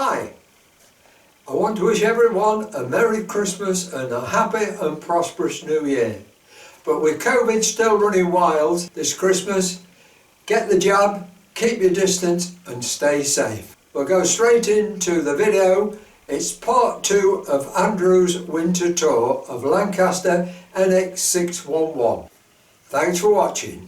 Hi, I want to wish everyone a Merry Christmas and a happy and prosperous New Year. But with COVID still running wild this Christmas, get the jab, keep your distance and stay safe. We'll go straight into the video. It's part 2 of Andrew's winter tour of Lancaster NX611. Thanks for watching.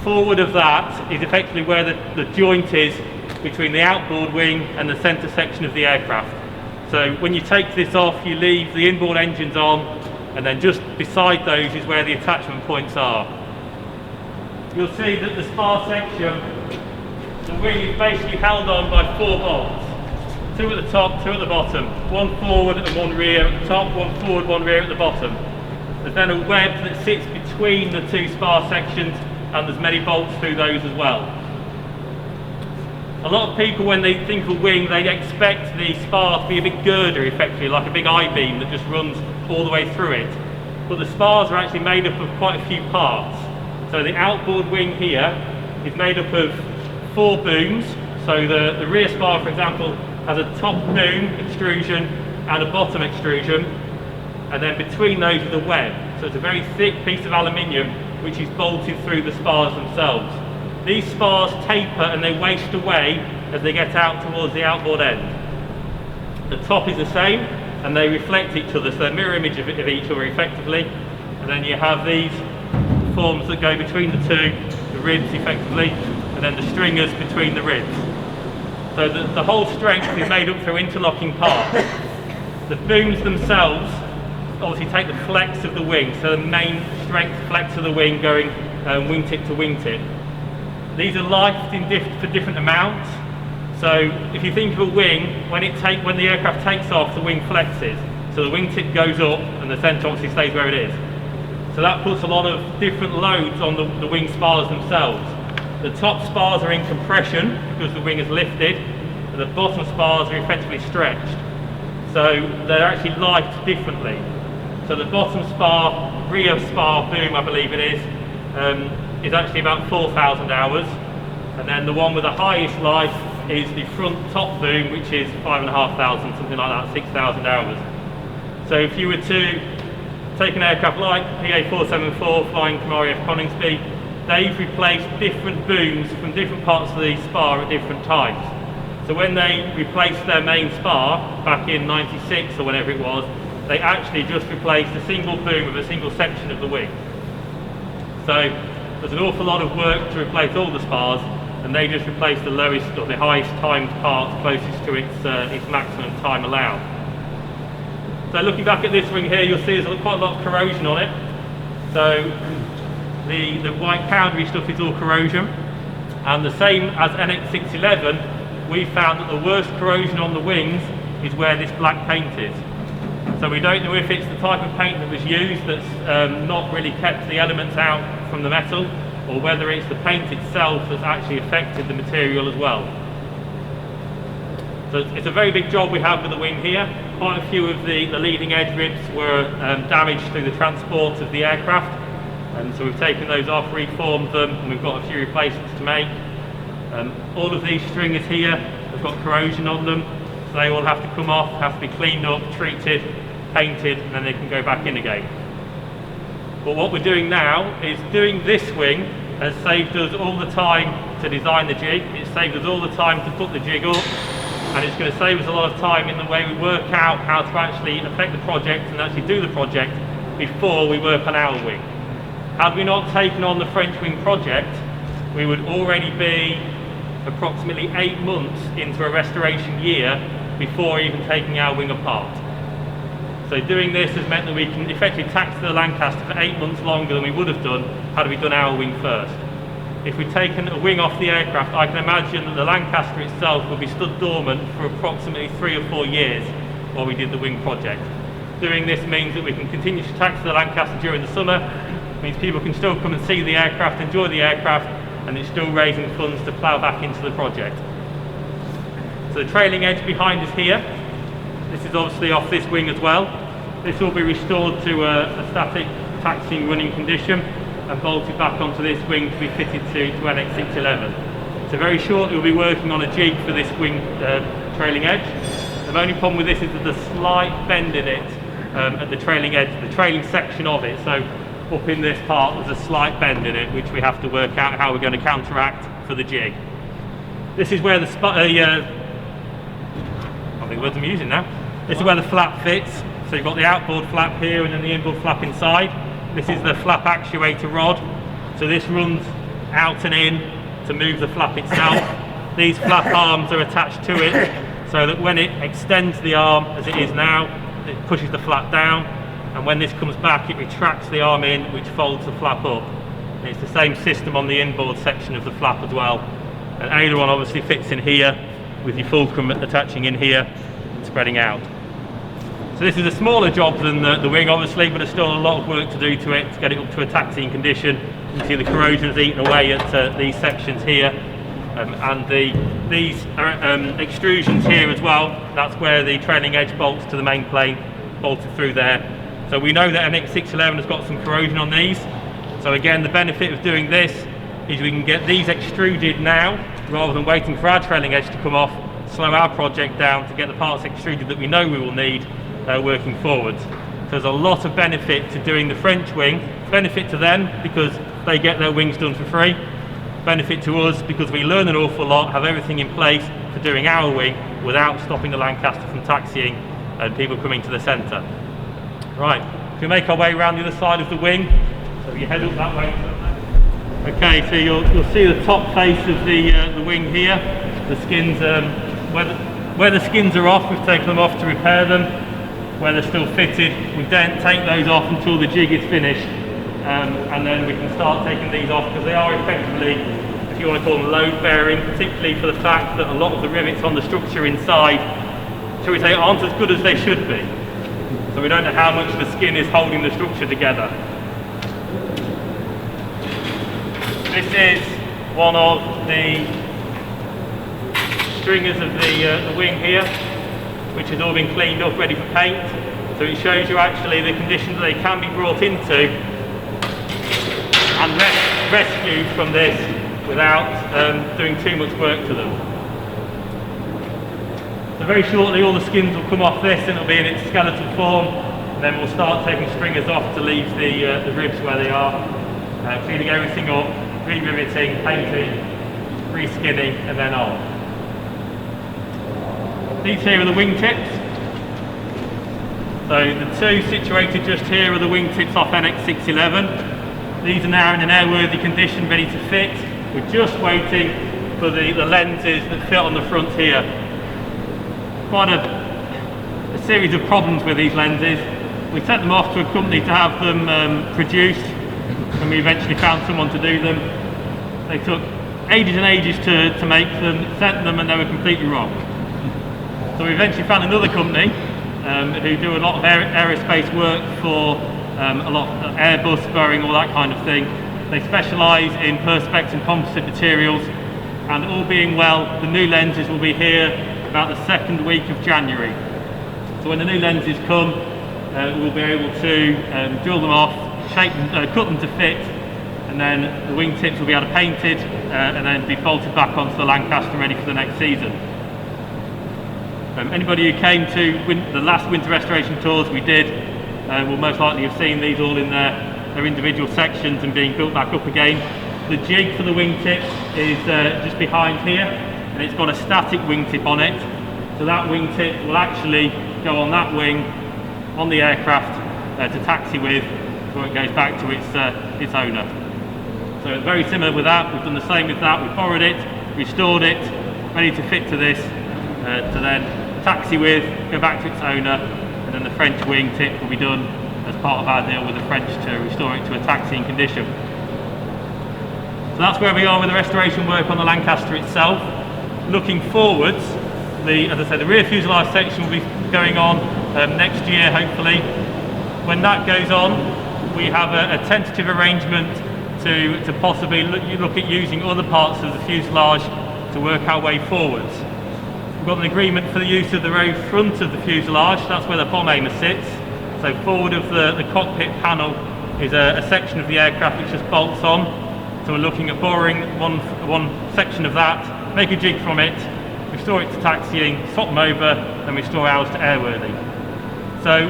Forward of that is effectively where the joint is between the outboard wing and the centre section of the aircraft. So when you take this off, you leave the inboard engines on, and then just beside those is where the attachment points are. You'll see that the spar section, the wing is basically held on by 4 bolts. 2 at the top, 2 at the bottom. 1 forward and 1 rear at the top, 1 forward, 1 rear at the bottom. There's then a web that sits between the 2 spar sections, and there's many bolts through those as well. A lot of people, when they think of a wing, they expect the spar to be a big girder, effectively, like a big I-beam that just runs all the way through it. But the spars are actually made up of quite a few parts. So the outboard wing here is made up of 4 booms. So the rear spar, for example, has a top boom extrusion and a bottom extrusion, and then between those is a web. So it's a very thick piece of aluminium which is bolted through the spars themselves. These spars taper and they waste away as they get out towards the outboard end. The top is the same and they reflect each other, so they're mirror image of each other effectively. And then you have these forms that go between the 2, the ribs effectively, and then the stringers between the ribs. So the whole strength is made up through interlocking parts. The booms themselves obviously take the flex of the wing, so the main strength flex of the wing going wingtip to wingtip. These are lifed for different amounts. So if you think of a wing, when the aircraft takes off, the wing flexes. So the wingtip goes up and the centre obviously stays where it is. So that puts a lot of different loads on the wing spars themselves. The top spars are in compression because the wing is lifted, and the bottom spars are effectively stretched. So they're actually lifed differently. So the bottom spar, rear spar boom I believe it is actually about 4,000 hours, and then the one with the highest life is the front top boom, which is 5,500, something like that, 6,000 hours. So if you were to take an aircraft like PA474 flying from RAF Coningsby, they've replaced different booms from different parts of the spar at different times. So when they replaced their main spar back in '96 or whenever it was, they actually just replaced a single boom of a single section of the wing. So there's an awful lot of work to replace all the spars, and they just replaced the lowest or the highest timed part closest to its maximum time allowed. So looking back at this wing here, you'll see there's quite a lot of corrosion on it. So the white powdery stuff is all corrosion, and the same as NX611, we found that the worst corrosion on the wings is where this black paint is. So we don't know if it's the type of paint that was used that's not really kept the elements out from the metal, or whether it's the paint itself that's actually affected the material as well. So it's a very big job we have with the wing here. Quite a few of the leading edge ribs were damaged through the transport of the aircraft, and so we've taken those off, reformed them, and we've got a few replacements to make. All of these stringers here have got corrosion on them, so they all have to come off, have to be cleaned up, treated, painted, and then they can go back in again. But what we're doing now is doing this wing has saved us all the time to design the jig. It's saved us all the time to put the jig up, and it's going to save us a lot of time in the way we work out how to actually affect the project and actually do the project before we work on our wing. Had we not taken on the French wing project, we would already be approximately 8 months into a restoration year before even taking our wing apart. So doing this has meant that we can effectively tax the Lancaster for 8 months longer than we would have done had we done our wing first. if we'd taken a wing off the aircraft, I can imagine that the Lancaster itself would be stood dormant for approximately 3 or 4 years while we did the wing project. Doing this means that we can continue to taxi the Lancaster during the summer, means people can still come and see the aircraft, enjoy the aircraft, and it's still raising funds to plough back into the project. So the trailing edge behind us here, this is obviously off this wing as well. This will be restored to a static taxiing running condition and bolted back onto this wing to be fitted to NX611. So very shortly we'll be working on a jig for this wing trailing edge. The only problem with this is there's a slight bend in it at the trailing edge, the trailing section of it. So up in this part there's a slight bend in it which we have to work out how we're going to counteract for the jig. This is where the I think the words I'm using now. This is where the flap fits. So you've got the outboard flap here and then the inboard flap inside. This is the flap actuator rod. So this runs out and in to move the flap itself. These flap arms are attached to it so that when it extends the arm as it is now, it pushes the flap down, and when this comes back it retracts the arm in, which folds the flap up. And it's the same system on the inboard section of the flap as well. And aileron obviously fits in here with your fulcrum attaching in here and spreading out. So this is a smaller job than the wing obviously, but there's still a lot of work to do to it to get it up to a taxiing condition. You can see the corrosion's eaten away at these sections here, and these extrusions here as well. That's where the trailing edge bolts to the main plane bolted through there. So we know that NX611 has got some corrosion on these. So again, the benefit of doing this is we can get these extruded now rather than waiting for our trailing edge to come off, slow our project down to get the parts extruded that we know we will need working forwards. So there's a lot of benefit to doing the French wing. Benefit to them because they get their wings done for free. Benefit to us because we learn an awful lot, have everything in place for doing our wing without stopping the Lancaster from taxiing and people coming to the centre. Right, if we make our way around the other side of the wing, so you head up that way. Okay, so you'll see the top face of the wing here. The skins, where the skins are off, we've taken them off to repair them. Where they're still fitted, we don't take those off until the jig is finished, and then we can start taking these off because they are effectively, if you want to call them, load bearing, particularly for the fact that a lot of the rivets on the structure inside, shall we say, aren't as good as they should be. So we don't know how much the skin is holding the structure together. This is one of the stringers of the wing here, which has all been cleaned up, ready for paint. So it shows you actually the condition that they can be brought into and rescued from this without doing too much work to them. So very shortly all the skins will come off this and it'll be in its skeletal form. And then we'll start taking stringers off to leave the ribs where they are, cleaning everything up, re-riveting, painting, re-skinning, and then on. These here are the wingtips. So the two situated just here are the wingtips off NX611. These are now in an airworthy condition, ready to fit. We're just waiting for the lenses that fit on the front here. Quite a series of problems with these lenses. We sent them off to a company to have them produced, and we eventually found someone to do them. They took ages and ages to make them, sent them, and they were completely wrong. So we eventually found another company who do a lot of aerospace work for a lot of Airbus, Boeing, all that kind of thing. They specialise in perspex and composite materials, and all being well, the new lenses will be here about the second week of January. So when the new lenses come, we'll be able to drill them off, shape them, cut them to fit, and then the wingtips will be able to painted and then be bolted back onto the Lancaster ready for the next season. Anybody who came to the last winter restoration tours we did will most likely have seen these all in their individual sections and being built back up again. The jig for the wingtip is just behind here, and it's got a static wingtip on it. So that wingtip will actually go on that wing on the aircraft to taxi with before it goes back to its owner. So it's very similar with that. We've done the same with that. We've borrowed it, restored it, ready to fit to this, to then taxi with, go back to its owner, and then the French wingtip will be done as part of our deal with the French to restore it to a taxiing condition. So that's where we are with the restoration work on the Lancaster itself. Looking forwards, as I said, the rear fuselage section will be going on next year, hopefully. When that goes on, we have a tentative arrangement to possibly look at using other parts of the fuselage to work our way forwards. We've got an agreement for the use of the row front of the fuselage. That's where the bomb aimer sits. So forward of the cockpit panel is a section of the aircraft which just bolts on. So we're looking at borrowing one section of that, make a jig from it, restore it to taxiing, swap them over, and restore ours to airworthy. So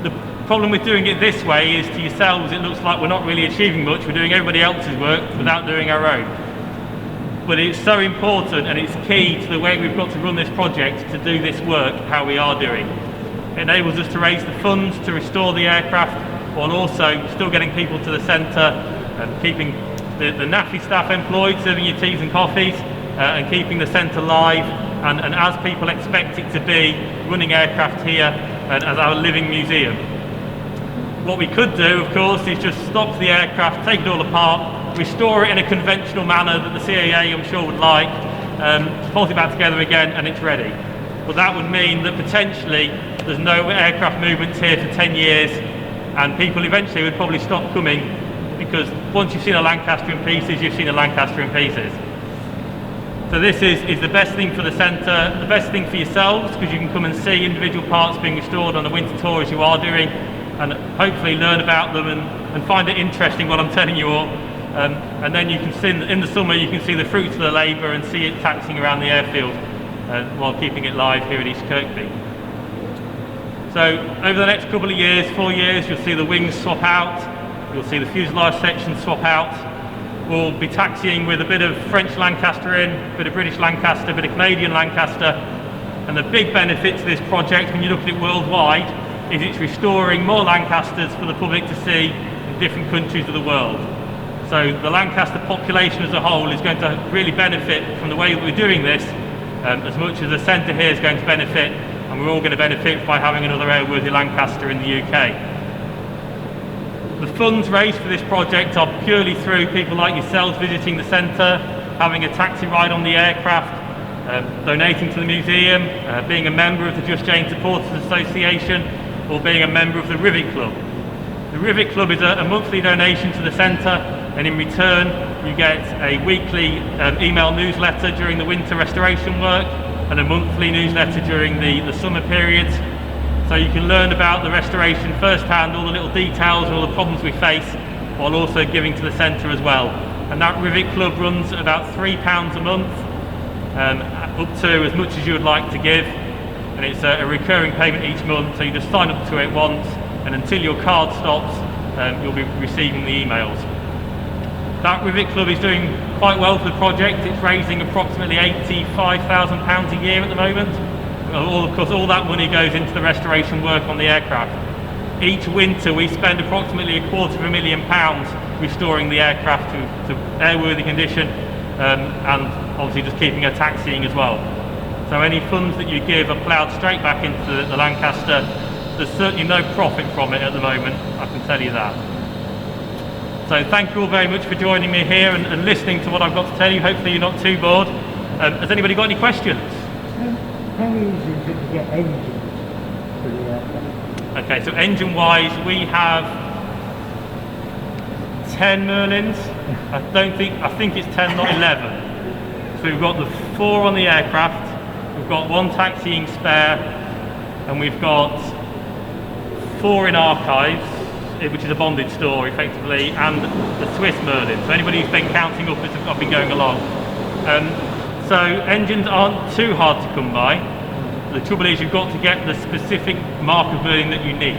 the problem with doing it this way is, to yourselves it looks like we're not really achieving much. We're doing everybody else's work without doing our own. But it's so important, and it's key to the way we've got to run this project to do this work how we are doing. It enables us to raise the funds to restore the aircraft, while also still getting people to the centre and keeping the NAFI staff employed, serving you teas and coffees, and keeping the centre live and as people expect it to be, running aircraft here and as our living museum. What we could do, of course, is just stop the aircraft, take it all apart, restore it in a conventional manner that the CAA I'm sure would like, pull it back together again and it's ready. But that would mean that potentially there's no aircraft movements here for 10 years, and people eventually would probably stop coming, because once you've seen a Lancaster in pieces, you've seen a Lancaster in pieces. So this is the best thing for the centre, the best thing for yourselves, because you can come and see individual parts being restored on a winter tour as you are doing, and hopefully learn about them and find it interesting what I'm telling you all. And then you can see, in the summer, you can see the fruits of the labour and see it taxiing around the airfield while keeping it live here at East Kirkby. So over the next couple of years, 4 years, you'll see the wings swap out, you'll see the fuselage section swap out. We'll be taxiing with a bit of French Lancaster in, a bit of British Lancaster, a bit of Canadian Lancaster. And the big benefit to this project, when you look at it worldwide, is it's restoring more Lancasters for the public to see in different countries of the world. So the Lancaster population as a whole is going to really benefit from the way that we're doing this, as much as the centre here is going to benefit, and we're all going to benefit by having another airworthy Lancaster in the UK. The funds raised for this project are purely through people like yourselves visiting the centre, having a taxi ride on the aircraft, donating to the museum, being a member of the Just Jane Supporters Association, or being a member of the Rivet Club. The Rivet Club is a monthly donation to the centre, and in return you get a weekly email newsletter during the winter restoration work and a monthly newsletter during the summer periods. So you can learn about the restoration firsthand, all the little details and all the problems we face, while also giving to the centre as well. And that Rivet Club runs about £3 a month, up to as much as you would like to give. And it's a recurring payment each month, so you just sign up to it once, and until your card stops, you'll be receiving the emails. That Rivet Club is doing quite well for the project. It's raising approximately £85,000 a year at the moment. Of course, all that money goes into the restoration work on the aircraft. Each winter we spend approximately £250,000 restoring the aircraft to airworthy condition, and obviously just keeping her taxiing as well. So any funds that you give are ploughed straight back into the Lancaster. There's certainly no profit from it at the moment, I can tell you that. So thank you all very much for joining me here and listening to what I've got to tell you. Hopefully you're not too bored. Has anybody got any questions? How easy is it to get engines for the aircraft? Okay, so engine-wise, we have 10 Merlins. I think it's 10, not 11. So we've got the 4 on the aircraft, we've got 1 taxiing spare, and we've got 4 in archives, which is a bonded store effectively, and the Swiss Merlin. So anybody who's been counting up as I've been going along. So engines aren't too hard to come by. The trouble is you've got to get the specific mark of Merlin that you need.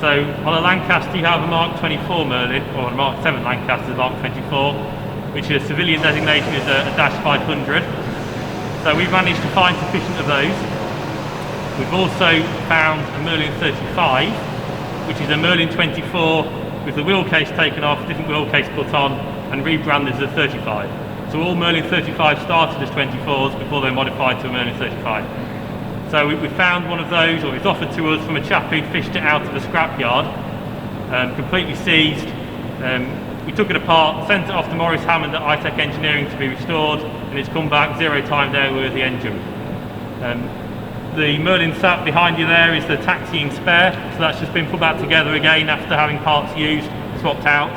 So on a Lancaster you have a Mark 24 Merlin, or a Mark 7 Lancaster Mark 24, which is a civilian designation is a Dash 500. So we've managed to find sufficient of those. We've also found a Merlin 35, which is a Merlin 24 with the wheel case taken off, different wheel case put on, and rebranded as a 35. So all Merlin 35 started as 24s before they were modified to a Merlin 35. So we found one of those, or it was offered to us from a chap who'd fished it out of the scrapyard, completely seized, We took it apart, sent it off to Maurice Hammond at iTech Engineering to be restored, and it's come back 0 times airworthy engine. The Merlin sat behind you there is the taxiing spare, so that's just been put back together again after having parts used, swapped out.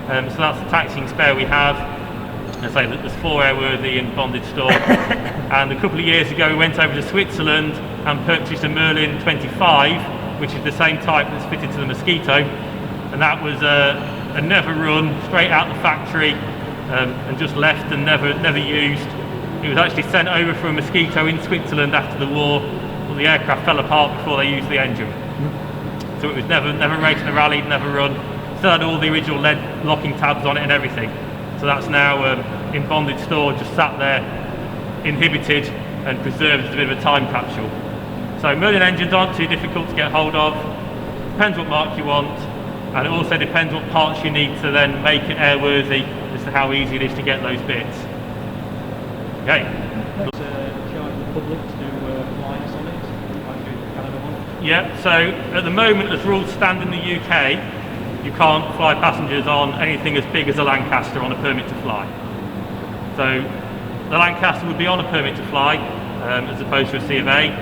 So that's the taxiing spare we have. I say that there's 4 airworthy in bonded stock. And a couple of years ago we went over to Switzerland and purchased a Merlin 25, which is the same type that's fitted to the Mosquito, and that was a never run, straight out the factory, and just left and never used. It was actually sent over for a Mosquito in Switzerland after the war, but the aircraft fell apart before they used the engine. So it was never raced in a rally, never run. Still had all the original lead locking tabs on it and everything. So that's now in bonded store, just sat there, inhibited and preserved as a bit of a time capsule. So Merlin engines aren't too difficult to get hold of. Depends what mark you want, and it also depends what parts you need to then make it airworthy as to how easy it is to get those bits. Okay. Charge the public to do flights on it, like the Canada one? Yeah, so at the moment, as rules stand in the UK, you can't fly passengers on anything as big as a Lancaster on a permit to fly. So the Lancaster would be on a permit to fly, as opposed to a C of A.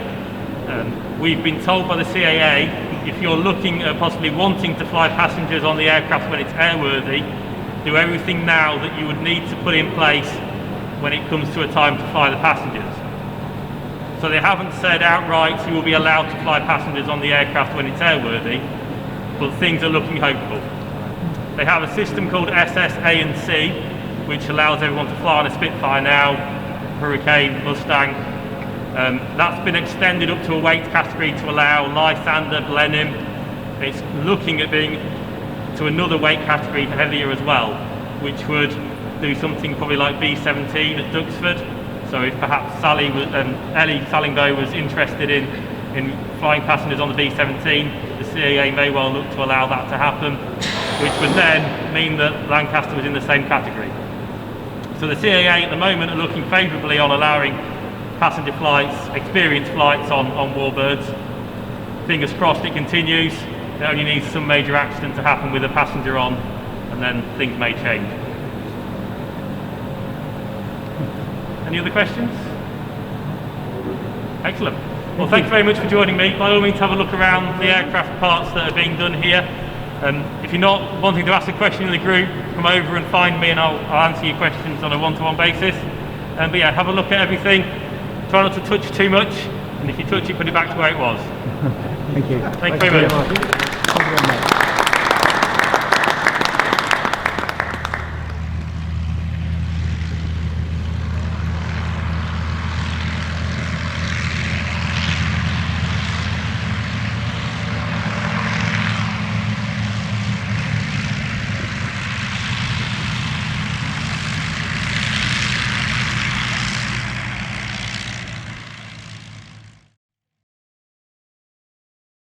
We've been told by the CAA, if you're looking at possibly wanting to fly passengers on the aircraft when it's airworthy, do everything now that you would need to put in place when it comes to a time to fly the passengers. So they haven't said outright you will be allowed to fly passengers on the aircraft when it's airworthy, but things are looking hopeful. They have a system called SSA&C, which allows everyone to fly on a Spitfire now, Hurricane, Mustang. That's been extended up to a weight category to allow Lysander, Blenheim. It's looking at being to another weight category heavier as well, which would do something probably like B-17 at Duxford. So if perhaps Ellie Sallingbow was interested in flying passengers on the B-17, the CAA may well look to allow that to happen, which would then mean that Lancaster was in the same category. So the CAA at the moment are looking favourably on allowing passenger flights, experienced flights on warbirds. Fingers crossed it continues. It only needs some major accident to happen with a passenger on, and then things may change. Any other questions? Excellent. Well, thank you very much for joining me. By all means, have a look around the aircraft parts that are being done here. If you're not wanting to ask a question in the group, come over and find me and I'll answer your questions on a one-to-one basis. But yeah, have a look at everything. Try not to touch too much, and if you touch it, put it back to where it was. Thank you. Thank you very much.